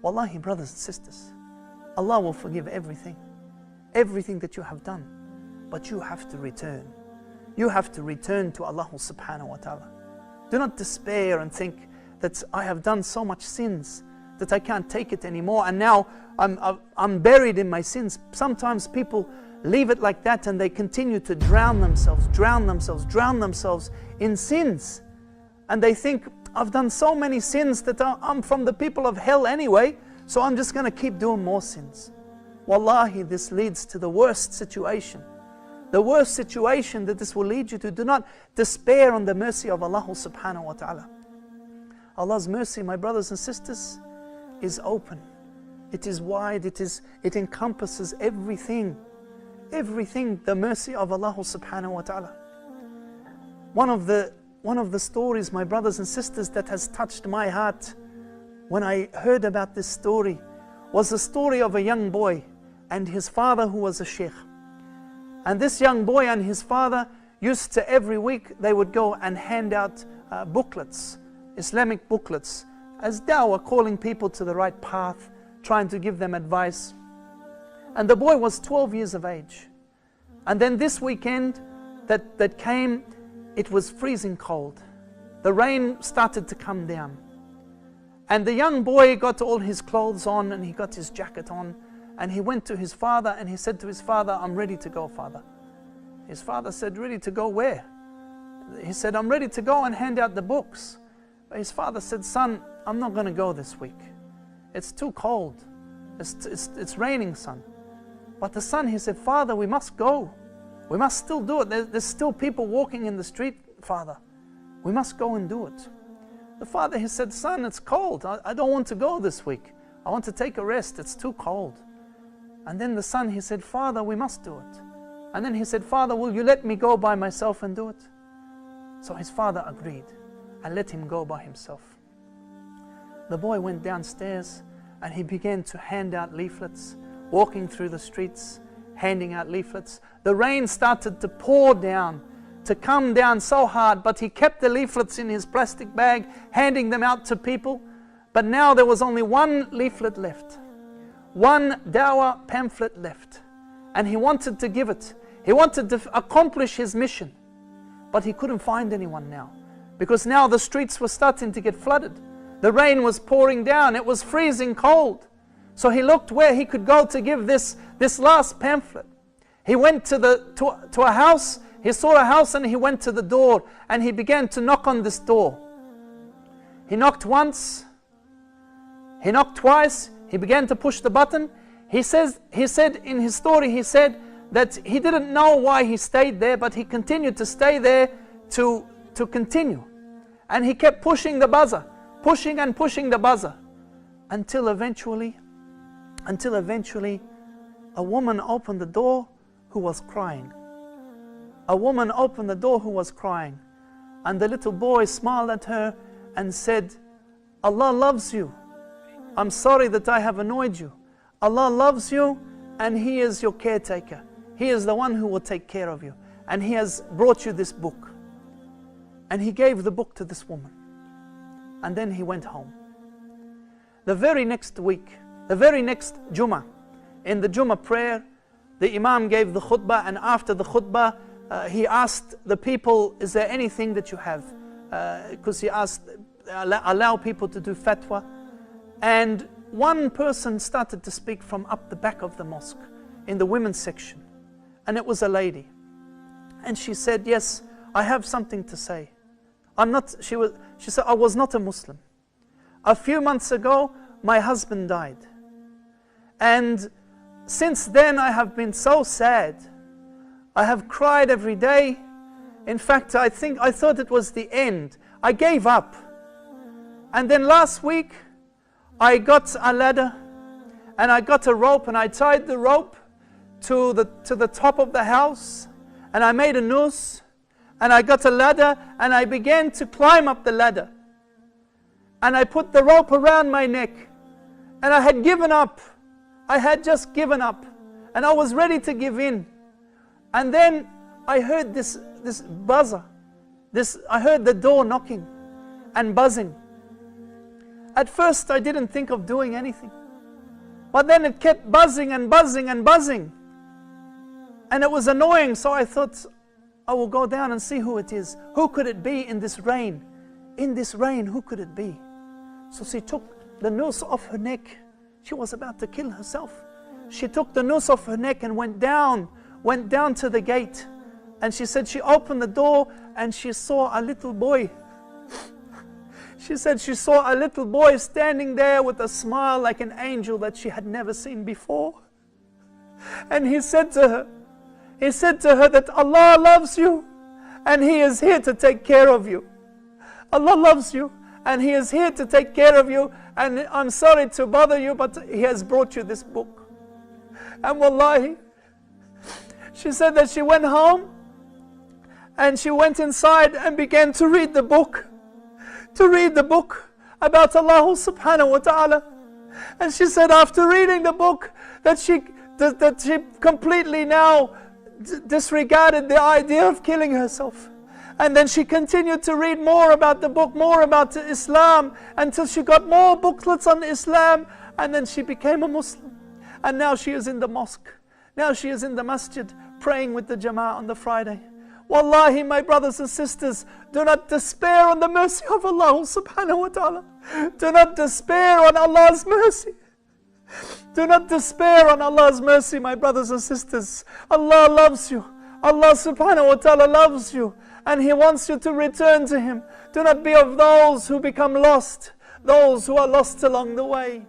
Wallahi, brothers and sisters, Allah will forgive everything. Everything that you have done. But you have to return. You have to return to Allah subhanahu wa ta'ala. Do not despair and think that I have done so much sins that I can't take it anymore, and now I'm buried in my sins. Sometimes people leave it like that and they continue to drown themselves in sins. And they think, I've done so many sins that I'm from the people of hell anyway, so I'm just going to keep doing more sins. Wallahi, this leads to the worst situation. The worst situation that this will lead you to. Do not despair on the mercy of Allah subhanahu wa ta'ala. Allah's mercy, my brothers and sisters, is open. It is wide, it encompasses everything. Everything, the mercy of Allah subhanahu wa ta'ala. One of the stories, my brothers and sisters, that has touched my heart when I heard about this story was the story of a young boy and his father who was a sheikh. And this young boy and his father used to, every week, they would go and hand out booklets, Islamic booklets, as dawah, calling people to the right path, trying to give them advice. And the boy was 12 years of age. And then this weekend that came, it was freezing cold. The rain started to come down. And the young boy got all his clothes on and he got his jacket on, and he went to his father and he said to his father, I'm ready to go, father. His father said, ready to go where? He said, I'm ready to go and hand out the books. But his father said, son, I'm not going to go this week. It's too cold. It's raining, son. But the son, he said, father, we must go. We must still do it. There's still people walking in the street, father. We must go and do it. The father, he said, son, it's cold. I don't want to go this week. I want to take a rest. It's too cold. And then the son, he said, father, we must do it. And then he said, father, will you let me go by myself and do it? So his father agreed and let him go by himself. The boy went downstairs and he began to hand out leaflets, walking through the streets, handing out leaflets. The rain started to pour down, to come down so hard, but he kept the leaflets in his plastic bag, handing them out to people. But now there was only one leaflet left, one dawah pamphlet left, and he wanted to give it. He wanted to accomplish his mission, but he couldn't find anyone now, because now the streets were starting to get flooded. The rain was pouring down, it was freezing cold. So he looked where he could go to give this last pamphlet. He went to a house, he saw a house and he went to the door and he began to knock on this door. He knocked once, he knocked twice, he began to push the button. He said in his story, he said that he didn't know why he stayed there, but he continued to stay there to continue. And he kept pushing the buzzer, pushing and pushing the buzzer, until eventually a woman opened the door who was crying. A woman opened the door who was crying. And the little boy smiled at her and said, Allah loves you. I'm sorry that I have annoyed you. Allah loves you and He is your caretaker. He is the one who will take care of you. And He has brought you this book. And he gave the book to this woman. And then he went home. The very next week, the very next Jummah, in the Jummah prayer, the Imam gave the khutbah, and after the khutbah, he asked the people, is there anything that you have? Because he asked, allow people to do fatwa. And one person started to speak from up the back of the mosque, in the women's section. And it was a lady. And she said, yes, I have something to say. She said, I was not a Muslim. A few months ago, my husband died. And since then, I have been so sad. I have cried every day. In fact, I thought it was the end. I gave up. And then last week, I got a ladder and I got a rope and I tied the rope to the top of the house and I made a noose. And I got a ladder and I began to climb up the ladder. And I put the rope around my neck. And I had given up. I had just given up. And I was ready to give in. And then I heard this buzzer. I heard the door knocking and buzzing. At first I didn't think of doing anything. But then it kept buzzing and buzzing and buzzing. And it was annoying, so I thought, I will go down and see who it is. Who could it be in this rain? In this rain, who could it be? So she took the noose off her neck. She was about to kill herself. She took the noose off her neck and went down to the gate. And she said she opened the door and she saw a little boy. She said she saw a little boy standing there with a smile like an angel that she had never seen before. And he said to her that Allah loves you and He is here to take care of you. Allah loves you and He is here to take care of you, and I'm sorry to bother you, but He has brought you this book. And wallahi, she said that she went home and she went inside and began to read the book. To read the book about Allah subhanahu wa ta'ala. And she said after reading the book that she completely now disregarded the idea of killing herself. And then she continued to read more about the book, more about Islam, until she got more booklets on Islam, and then she became a Muslim. And now she is in the mosque. Now she is in the masjid praying with the Jama'ah on the Friday. Wallahi, my brothers and sisters, do not despair on the mercy of Allah subhanahu wa ta'ala. Do not despair on Allah's mercy. Do not despair on Allah's mercy, my brothers and sisters. Allah loves you. Allah subhanahu wa ta'ala loves you. And He wants you to return to Him. Do not be of those who become lost. Those who are lost along the way.